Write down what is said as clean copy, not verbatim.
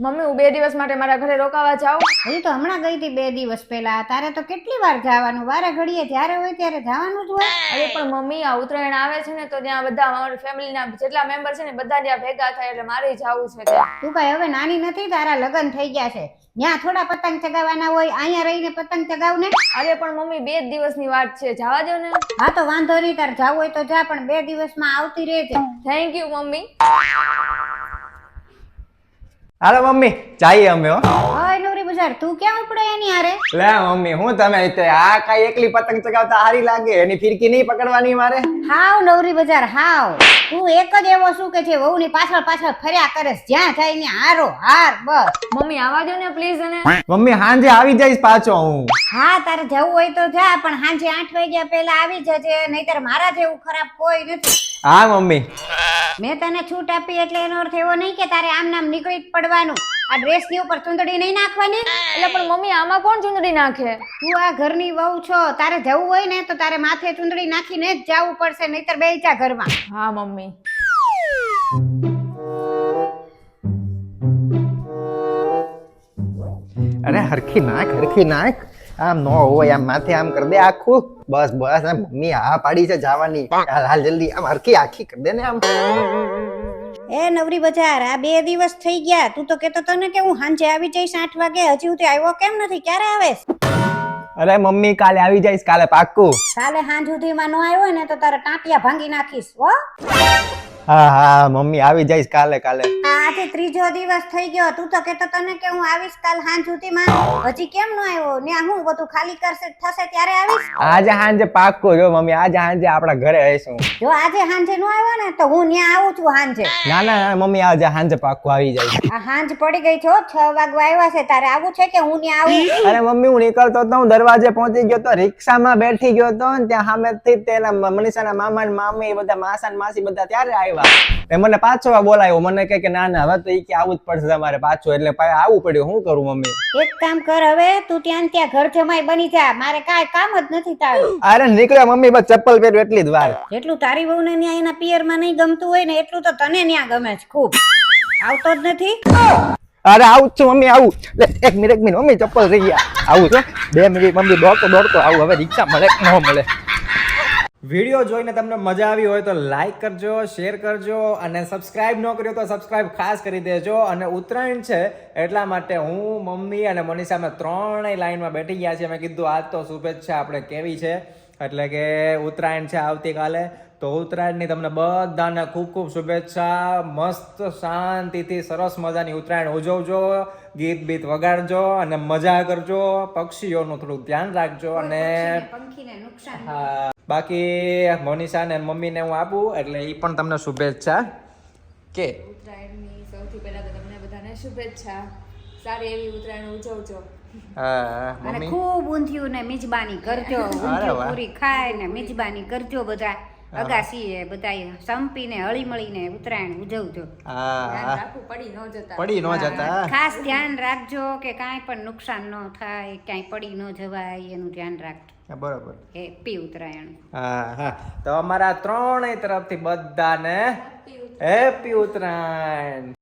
Mummy હું 2 દિવસ માટે મારા ઘરે રોકાવા જાઉં? હજી તો હમણાં ગઈ હતી 2 દિવસ પહેલા. તારે તો કેટલી વાર જવાનું? વારે ઘડીએ જ્યારે હોય ત્યારે જવાનું જ હોય. અરે પણ મમ્મી આ ઉત્તરાયણ આવે છે ને તો ત્યાં બધા અમારી ફેમિલીના જેટલા મેમ્બર છે ને બધા ત્યાં ભેગા થાય એટલે મારે જવું છે ત્યાં. તું કઈ હવે નાની નથી, તારા લગ્ન થઈ ગયા છે. ત્યાં થોડા પતંગ ચગાવવાના હોય, અહીંયા રહીને પતંગ ચગાવ ને. અરે પણ મમ્મી 2 દિવસની વાત છે, જવા દો ને. હા તો વાંધો નહીં, તારે જવું હોય તો જા, પણ 2 દિવસમાં આવતી રહેજે. Thank you mummy. Hello mummy જઈએ અમે હો. ઓય નવરી બજાર, તું ક્યાં ઉપડે એની હારે? લે મમ્મી હું તમે આ કઈ એકલી પતંગ ચગાવતા હારી લાગે? એની ફિરકી નહીં પકડવાની મારે? હાવ નવરી બજાર હાવ. તું એક જ એવો શું કે છે વહુની પાછળ પાછળ ફર્યા કરેસ, જ્યાં જાય ને હારો હાર બસ. મમ્મી આવા દો ને પ્લીઝ. અને મમ્મી હાંજે આવી જઈશ પાછો હું. હા તારે જવું હોય તો જા, પણ સાંજે 8 વાગ્યા પહેલા આવી જજે, નહીતર મારા જેવું ખરાબ કોઈ નથી. હા મમ્મી. મેં તને છૂટ આપી એટલે એનો અર્થ એવો નહીં કે તારે આમ નામ નીકળી જ પડવાનું. આ ડ્રેસ ની ઉપર ચૂંદડી નહીં નાખવાની. એટલે પણ મમ્મી આમાં કોણ ચૂંદડી નાખે? તું આ ઘરની વહુ છો, તારે જવું હોય ને તો તારે માથે ચૂંદડી નાખીને જ જવું પડશે, નહીતર બેસી જા ઘરમાં. હા મમ્મી. અરે હરખી નાખ આમ નો હોય, આમ માથે આમ કરી દે આખું. બસ બસ મમ્મી હા પાડી છે જવાની. હાલ જલ્દી આમ હરખી આખી કરી દે ને આમ. એ નવરી બજાર, આ 2 દિવસ થઈ ગયા. તું તો કેતો તો ને કે હું સાંજે આવી જઈશ 8 વાગે, હજી સુધી આવ્યો કેમ નથી? ક્યારે આવેશ? અરે મમ્મી કાલે આવી જઈશ, કાલે પાક્કું. કાલે સાંજ સુધીમાં નો આવ્યો ને તો તારા ટાંટિયા ભાંગી નાખીશ હો. હા મમ્મી આવી જઈશ કાલે. આજે 3જો દિવસ થઈ ગયો. તું તો કેતો તો ને કે હું આવીશ કાલ સાંજ સુધીમાં, હજી કેમ નો આવ્યો? ને હું બધું ખાલી થશે ત્યારે આવીશ. આજે સાંજે પાક્કું. જો મમ્મી આજે સાંજે આપણા ઘરે આવીશું. જો આજે સાંજે નો આવ્યો ને તો હું ત્યાં આવું છું સાંજે. ના મમ્મી આજે સાંજે પાક્કું આવી જાય. આ સાંજ પડી ગઈ છો, 6 વાગવા આવ્યા છે. તારે આવું છે કે હું ત્યાં આવું? અરે મમ્મી હું નીકળતો તો હું દરવાજે પહોંચી ગયો તો, રિક્ષામાં બેઠી ગયો તો ને ત્યાં સામેથી તેના મનીષાના મામા ને મામી બધા માસા ને માસી બધા ત્યારે આવ્યા. એ મને પાછો બોલાવ્યો, મને કે ના હવે તો ઈ કે આવું જ પડશે તમારે પાછું, એટલે આવવું પડ્યું. શું કરું મમ્મી? એક કામ કર, હવે તું ત્યાં ઘર જમાઈ બની જા, મારે કાંઈ કામ જ નથી તારું. અરે નીકળ્યા મમ્મી, બસ ચપ્પલ પહેર્યું એટલી જ વાર. જેટલું તારી વહુને ન્યા એના પિયરમાં નહીં ગમતું હોય ને એટલું તો તને ન્યા ગમે છે ખૂબ. આવતો જ નથી. અરે આવું છું મમ્મી, આવું. એક મિનિટ મમ્મી, ચપ્પલ રહી ગયા. આવું છો 2 મિનિટ મમ્મી, દોડતો આવું. હવે રિક્ષા મળે કે ન મળે. વિડીયો જોઈને તમને મજા આવી હોય તો લાઈક કરજો, શેર કરજો, અને સબસ્ક્રાઇબ ન કર્યો તો સબસ્ક્રાઇબ ખાસ કરી દેજો. અને ઉત્તરાયણ છે એટલા માટે હું, મમ્મી અને મનીષા અમે 3ય લાઈનમાં બેઠી ગયા છીએ. મેં કીધું આજ તો શુભેચ્છા આપણે કેવી છે, એટલે કે ઉત્તરાયણ છે આવતીકાલે. તો ઉત્તરાયણની તમને બધાને ખૂબ ખૂબ શુભેચ્છા. મસ્ત શાંતિથી સરસ મજાની ઉત્તરાયણ ઉજવજો, ગીત બીત વગાડજો અને મજા કરજો. પક્ષીઓનું થોડું ધ્યાન રાખજો. અને હા, બાકી મનીષા ને મમ્મી ને હું આપું એટલે ઈ પણ તમને શુભેચ્છા. કે ઉત્તરાયણની સૌથી પહેલા તો તમને બધાને શુભેચ્છા. સારી એવી ઉત્તરાયણ ઉજવજો. હા અને મમ્મી, ખૂબ ઊંધિયું ને મિજબાની કરજો. ઊંધિયું પૂરી ખાય ને મિજબાની કરજો. બધા અગાસીએ બધાય સંપીને હળી મળીને ઉત્તરાયણ ઉજવજો. હા પડી ન જતા. ખાસ ધ્યાન રાખજો કે કાંઈ પણ નુકસાન ન થાય, ક્યાંય પડી ન જવાય, એનું ધ્યાન રાખજો. બરોબર. હેપી ઉત્તરાયણ. હા તો અમારા 3ય તરફથી બધાને હેપી ઉત્તરાયણ.